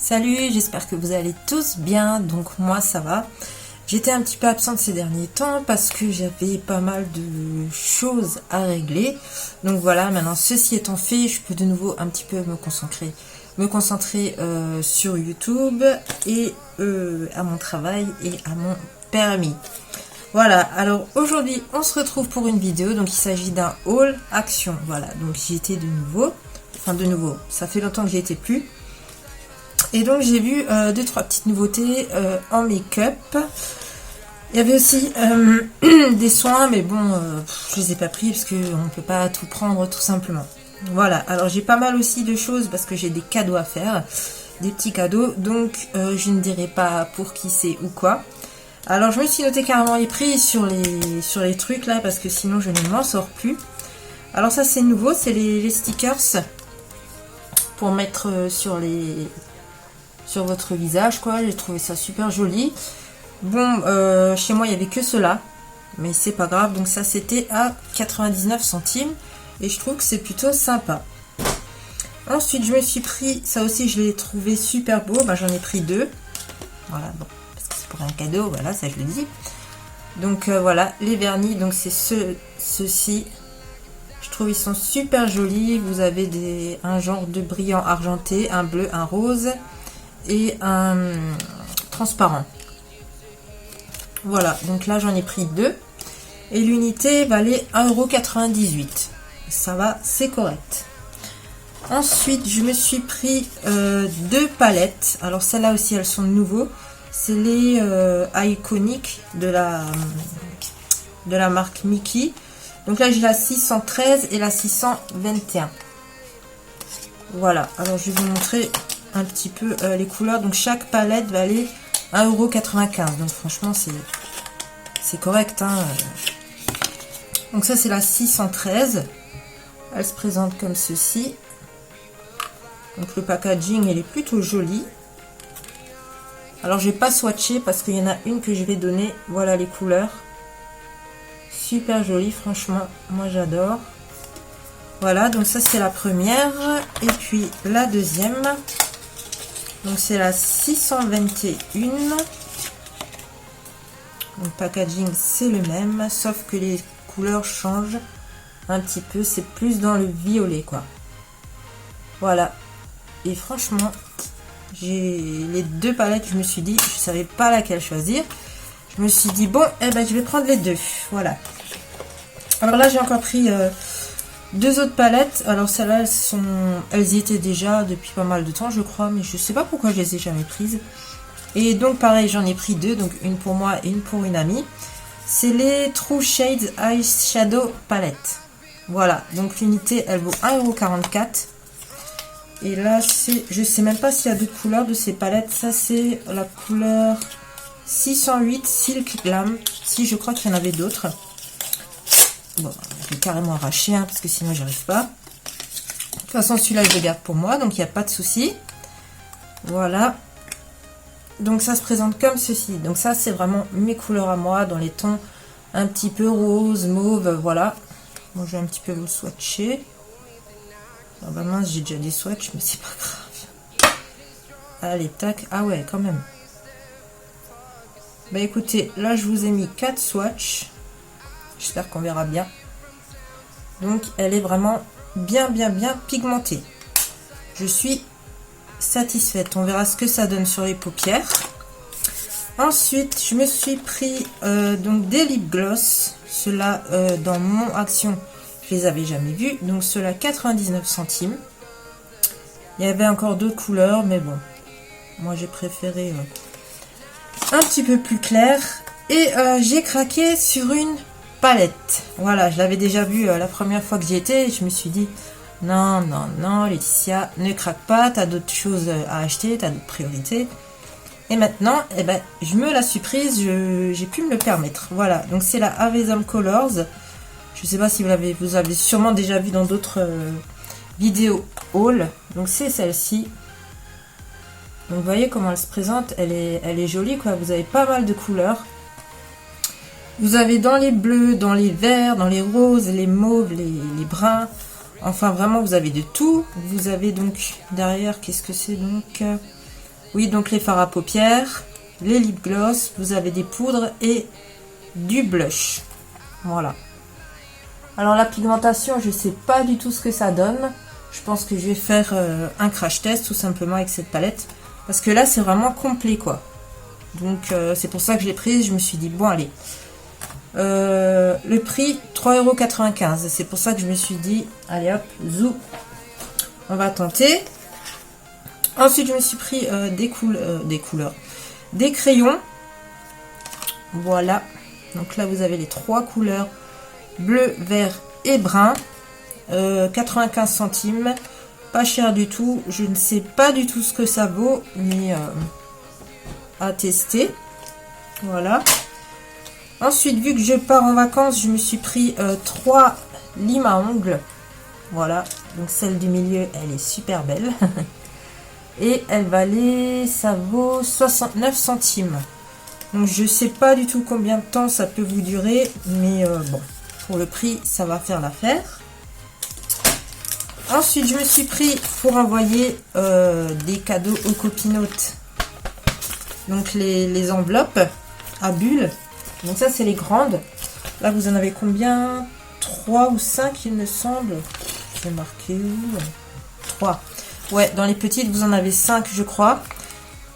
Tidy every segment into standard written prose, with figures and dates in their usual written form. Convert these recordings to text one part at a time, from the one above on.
Salut, j'espère que vous allez tous bien, donc moi ça va. J'étais un petit peu absente ces derniers temps parce que j'avais pas mal de choses à régler. Donc voilà, maintenant ceci étant fait, je peux de nouveau un petit peu me concentrer sur YouTube et à mon travail et à mon permis. Voilà, alors aujourd'hui on se retrouve pour une vidéo, donc il s'agit d'un haul action. Voilà, donc j'y étais de nouveau, ça fait longtemps que j'y étais plus. Et donc j'ai vu 2-3 petites nouveautés en make-up. Il y avait aussi des soins, mais bon, je les ai pas pris parce qu'on ne peut pas tout prendre tout simplement. Voilà, alors j'ai pas mal aussi de choses parce que j'ai des cadeaux à faire, des petits cadeaux, donc je ne dirai pas pour qui c'est ou quoi. Alors je me suis noté carrément les prix sur les trucs là parce que sinon je ne m'en sors plus. Alors ça c'est nouveau, c'est les stickers pour mettre sur votre visage quoi. J'ai trouvé ça super joli. Bon, chez moi il n'y avait que cela, mais c'est pas grave. Donc ça c'était à 99 centimes et je trouve que c'est plutôt sympa. Ensuite je me suis pris, ça aussi je l'ai trouvé super beau, j'en ai pris 2. Voilà, bon, parce que c'est pour un cadeau, voilà, ça je le dis. Donc voilà, les vernis, donc c'est ceux-ci. Je trouve ils sont super jolis. Vous avez un genre de brillant argenté, un bleu, un rose et un transparent. Voilà, donc là j'en ai pris 2 et l'unité valait 1,98 €. Ça va, c'est correct. Ensuite je me suis pris 2 palettes. Alors celles-là aussi elles sont de nouveau. C'est les iconiques de la marque Mickey. Donc là j'ai la 613 et la 621. Voilà, alors je vais vous montrer un petit peu les couleurs. Donc chaque palette valait 1,95 €. Donc franchement c'est correct hein. Donc ça c'est la 613. Elle se présente comme ceci. Donc le packaging elle est plutôt jolie. Alors je vais pas swatcher parce qu'il y en a une que je vais donner. Voilà les couleurs. Super jolie, franchement moi j'adore. Voilà, donc ça c'est la première. Et puis la deuxième. Donc c'est la 621. Le packaging c'est le même, sauf que les couleurs changent un petit peu. C'est plus dans le violet quoi. Voilà. Et franchement, j'ai les 2 palettes. Je me suis dit, je savais pas laquelle choisir. Je me suis dit bon, je vais prendre les 2. Voilà. Alors là j'ai encore pris 2 autres palettes. Alors celles-là elles y étaient déjà depuis pas mal de temps je crois, mais je sais pas pourquoi je les ai jamais prises. Et donc pareil j'en ai pris 2, donc une pour moi et une pour une amie. C'est les True Shades Eyeshadow Palette. Voilà, donc l'unité elle vaut 1,44 €. Et là je sais même pas s'il y a d'autres couleurs de ces palettes. Ça c'est la couleur 608 Silk Glam. Si, je crois qu'il y en avait d'autres. Bon, je vais carrément arracher parce que sinon j'arrive pas. De toute façon celui-là je le garde pour moi, donc il n'y a pas de souci. Voilà. Donc ça se présente comme ceci. Donc ça c'est vraiment mes couleurs à moi, dans les tons un petit peu rose, mauve, voilà. Moi je vais un petit peu vous swatcher. Ah bah mince, j'ai déjà des swatchs, mais c'est pas grave. Allez, tac. Ah ouais, quand même. Bah écoutez, là je vous ai mis 4 swatchs. J'espère qu'on verra bien. Donc elle est vraiment bien pigmentée. Je suis satisfaite. On verra ce que ça donne sur les paupières. Ensuite je me suis pris donc des lip gloss. Ceux-là dans mon action je les avais jamais vus. Donc ceux-là 99 centimes. Il y avait encore d'autres couleurs, mais bon, moi j'ai préféré un petit peu plus clair. Et j'ai craqué sur une palette. Voilà, je l'avais déjà vu la première fois que j'y étais. Je me suis dit non Laetitia, ne craque pas, t'as d'autres choses à acheter, t'as d'autres priorités. Et maintenant je me la suis prise, j'ai pu me le permettre. Voilà, donc c'est la Avezom Colors. Je sais pas si vous avez sûrement déjà vu dans d'autres vidéos haul. Donc c'est celle-ci. Donc vous voyez comment elle se présente, elle est jolie quoi. Vous avez pas mal de couleurs. Vous avez dans les bleus, dans les verts, dans les roses, les mauves, les bruns. Enfin vraiment vous avez de tout. Vous avez donc derrière, qu'est-ce que c'est donc? Oui, donc les fards à paupières, les lip gloss, vous avez des poudres et du blush. Voilà. Alors la pigmentation, je sais pas du tout ce que ça donne. Je pense que je vais faire un crash test tout simplement avec cette palette. Parce que là, c'est vraiment complet, quoi. Donc c'est pour ça que je l'ai prise. Je me suis dit, bon, allez. Le prix, 3,95 €. C'est pour ça que je me suis dit, allez hop, zou. On va tenter. Ensuite, je me suis pris des couleurs. Des crayons. Voilà. Donc là, vous avez les 3 couleurs. Bleu, vert et brun. 95 centimes. Pas cher du tout. Je ne sais pas du tout ce que ça vaut. Mais à tester. Voilà. Ensuite, vu que je pars en vacances, je me suis pris 3 limes à ongles. Voilà. Donc celle du milieu, elle est super belle. Et elle valait, ça vaut 69 centimes. Donc je sais pas du tout combien de temps ça peut vous durer. Mais bon, pour le prix, ça va faire l'affaire. Ensuite, je me suis pris pour envoyer des cadeaux aux copinotes. Donc les enveloppes à bulles. Donc ça, c'est les grandes. Là, vous en avez combien? 3 ou 5, il me semble. J'ai marqué où? 3. Ouais, dans les petites, vous en avez 5, je crois.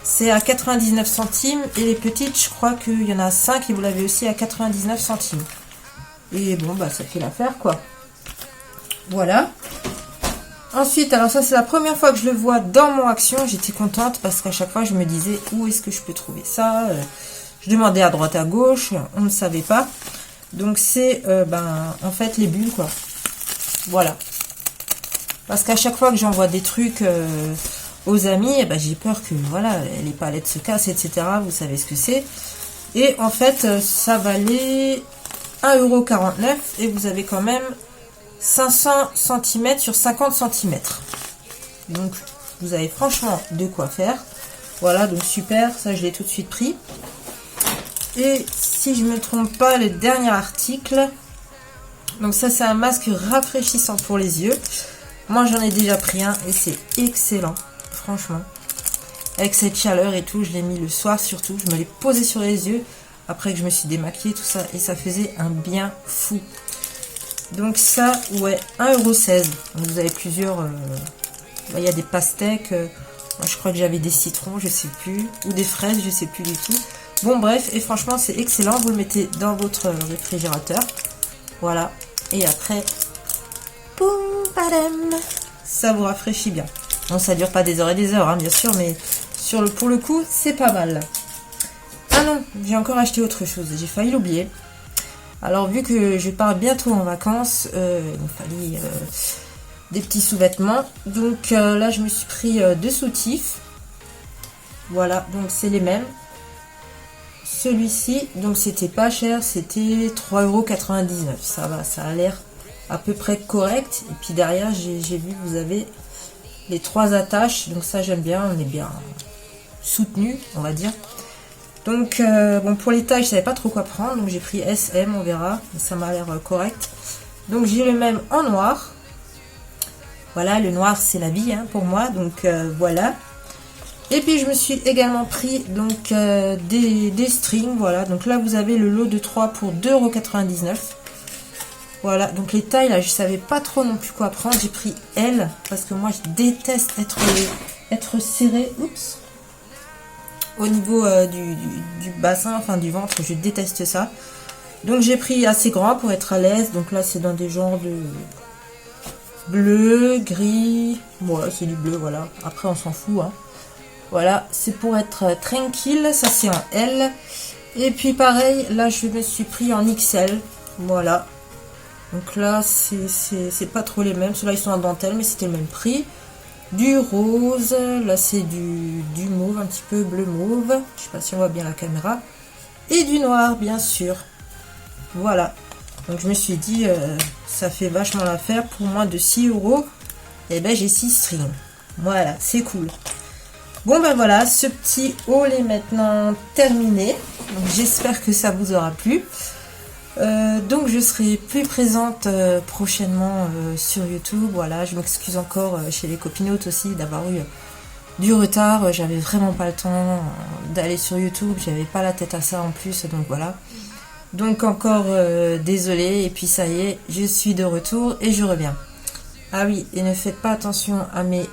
C'est à 99 centimes. Et les petites, je crois qu'il y en a 5 et vous l'avez aussi à 99 centimes. Et bon, bah ça fait l'affaire, quoi. Voilà. Ensuite, alors ça, c'est la première fois que je le vois dans mon Action. J'étais contente parce qu'à chaque fois, je me disais, où est-ce que je peux trouver ça? Je demandais à droite, à gauche. On ne savait pas. Donc, c'est, en fait, les bulles, quoi. Voilà. Parce qu'à chaque fois que j'envoie des trucs aux amis, j'ai peur que voilà, les palettes se cassent, etc. Vous savez ce que c'est. Et en fait, ça valait 1,49 € et vous avez quand même 500 cm sur 50 cm. Donc, vous avez franchement de quoi faire. Voilà, donc super. Ça, je l'ai tout de suite pris. Et si je ne me trompe pas, le dernier article. Donc ça, c'est un masque rafraîchissant pour les yeux. Moi, j'en ai déjà pris un et c'est excellent, franchement. Avec cette chaleur et tout, je l'ai mis le soir surtout. Je me l'ai posé sur les yeux après que je me suis démaquillée, tout ça. Et ça faisait un bien fou. Donc ça, ouais, 1,16 €. Donc vous avez plusieurs... il y a des pastèques. Moi, je crois que j'avais des citrons, je sais plus. Ou des fraises, je sais plus du tout. Bon, bref, et franchement, c'est excellent. Vous le mettez dans votre réfrigérateur. Voilà. Et après... boum, badam, ça vous rafraîchit bien. Bon, ça dure pas des heures et des heures, hein, bien sûr, mais pour le coup, c'est pas mal. Ah non, j'ai encore acheté autre chose. J'ai failli l'oublier. Alors, vu que je pars bientôt en vacances, il me fallait des petits sous-vêtements. Donc là, je me suis pris 2 soutifs. Voilà, donc c'est les mêmes. Celui-ci, donc c'était pas cher, c'était 3,99 €. Ça va, ça a l'air à peu près correct. Et puis derrière, j'ai vu que vous avez les 3 attaches. Donc ça, j'aime bien, on est bien soutenu, on va dire. Donc, bon, pour les tailles, je savais pas trop quoi prendre. Donc j'ai pris SM, on verra. Ça m'a l'air correct. Donc j'ai le même en noir. Voilà, le noir, c'est la vie, hein, pour moi. Donc voilà. Et puis je me suis également pris donc des strings, voilà. Donc là vous avez le lot de 3 pour 2,99 €. Voilà, donc les tailles là, je savais pas trop non plus quoi prendre. J'ai pris L parce que moi je déteste être serré. Oups. Au niveau du bassin, enfin du ventre, je déteste ça. Donc j'ai pris assez grand pour être à l'aise. Donc là c'est dans des genres de bleu, gris. Voilà, c'est du bleu, voilà. Après on s'en fout, hein. Voilà, c'est pour être tranquille, ça c'est en L. Et puis pareil, là je me suis pris en XL. Voilà. Donc là, c'est pas trop les mêmes. Ceux-là, ils sont en dentelle, mais c'était le même prix. Du rose, là c'est du mauve, un petit peu bleu mauve. Je sais pas si on voit bien la caméra. Et du noir, bien sûr. Voilà. Donc je me suis dit, ça fait vachement l'affaire. Pour moins de 6 €, et ben j'ai 6 strings. Voilà, c'est cool. Bon ben voilà, ce petit haul est maintenant terminé. J'espère que ça vous aura plu. Donc je serai plus présente prochainement sur YouTube. Voilà, je m'excuse encore chez les copinotes aussi d'avoir eu du retard. J'avais vraiment pas le temps d'aller sur YouTube, j'avais pas la tête à ça en plus, donc voilà. Donc encore désolée, et puis ça y est, je suis de retour et je reviens. Ah oui, et ne faites pas attention à mes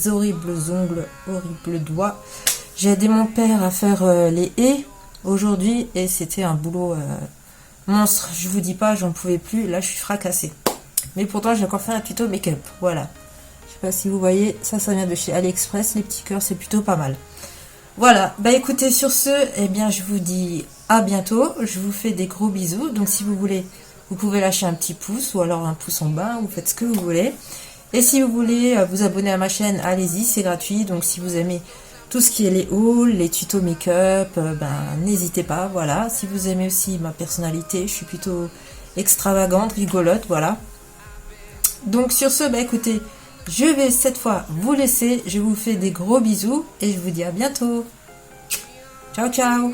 horribles ongles, horribles doigts. J'ai aidé mon père à faire les haies aujourd'hui et c'était un boulot monstre. Je vous dis pas, j'en pouvais plus, là je suis fracassée. Mais pourtant j'ai encore fait un tuto make-up, voilà. Je sais pas si vous voyez, ça vient de chez AliExpress, les petits cœurs, c'est plutôt pas mal. Voilà, bah écoutez, sur ce, eh bien je vous dis à bientôt, je vous fais des gros bisous, donc si vous voulez, vous pouvez lâcher un petit pouce ou alors un pouce en bas, vous faites ce que vous voulez. Et si vous voulez vous abonner à ma chaîne, allez-y, c'est gratuit, donc si vous aimez tout ce qui est les hauls, les tutos make-up, ben n'hésitez pas, voilà. Si vous aimez aussi ma personnalité, je suis plutôt extravagante, rigolote, voilà. Donc sur ce, bah écoutez, je vais cette fois vous laisser, je vous fais des gros bisous et je vous dis à bientôt. Ciao ciao.